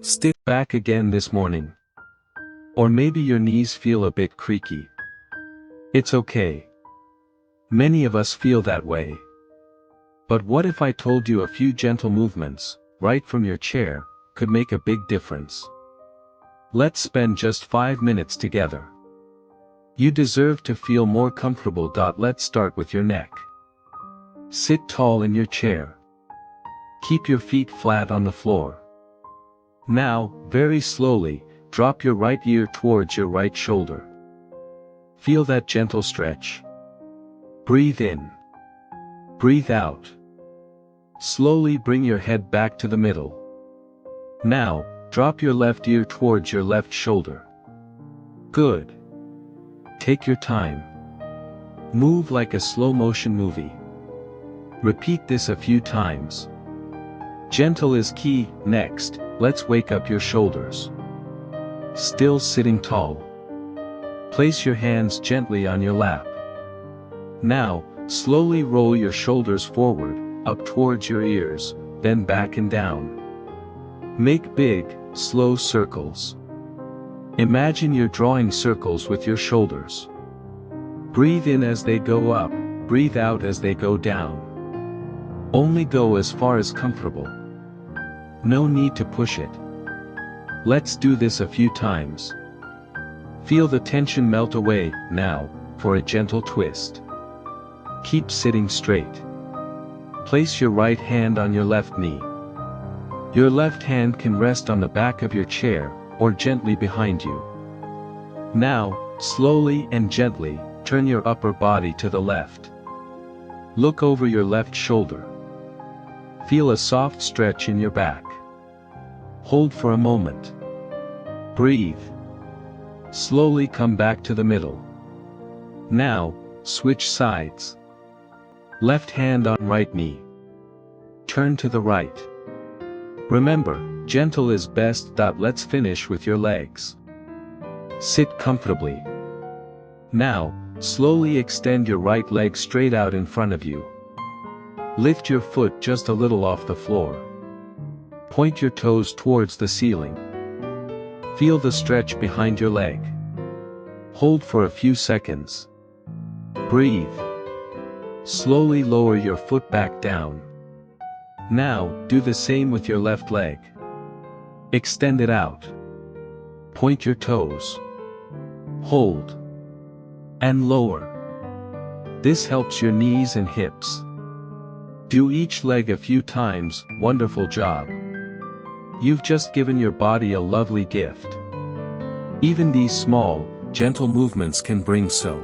Stiff back again this morning. Or maybe your knees feel a bit creaky. It's okay. Many of us feel that way. But what if I told you a few gentle movements, right from your chair, could make a big difference? Let's spend just 5 minutes together. You deserve to feel more comfortable. Let's start with your neck. Sit tall in your chair. Keep your feet flat on the floor. Now, very slowly, drop your right ear towards your right shoulder. Feel that gentle stretch. Breathe in. Breathe out. Slowly bring your head back to the middle. Now, drop your left ear towards your left shoulder. Good. Take your time. Move like a slow-motion movie. Repeat this a few times. Gentle is key. Next, let's wake up your shoulders. Still sitting tall. Place your hands gently on your lap. Now, slowly roll your shoulders forward, up towards your ears, then back and down. Make big, slow circles. Imagine you're drawing circles with your shoulders. Breathe in as they go up, breathe out as they go down. Only go as far as comfortable. No need to push it. Let's do this a few times. Feel the tension melt away. Now, for a gentle twist. Keep sitting straight. Place your right hand on your left knee. Your left hand can rest on the back of your chair, or gently behind you. Now, slowly and gently, turn your upper body to the left. Look over your left shoulder. Feel a soft stretch in your back. Hold for a moment. Breathe. Slowly come back to the middle. Now, switch sides. Left hand on right knee. Turn to the right. Remember, gentle is best. Let's finish with your legs. Sit comfortably. Now, slowly extend your right leg straight out in front of you. Lift your foot just a little off the floor. Point your toes towards the ceiling. Feel the stretch behind your leg. Hold for a few seconds. Breathe. Slowly lower your foot back down. Now, do the same with your left leg. Extend it out. Point your toes. Hold. And lower. This helps your knees and hips. Do each leg a few times. Wonderful job. You've just given your body a lovely gift. Even these small, gentle movements can bring so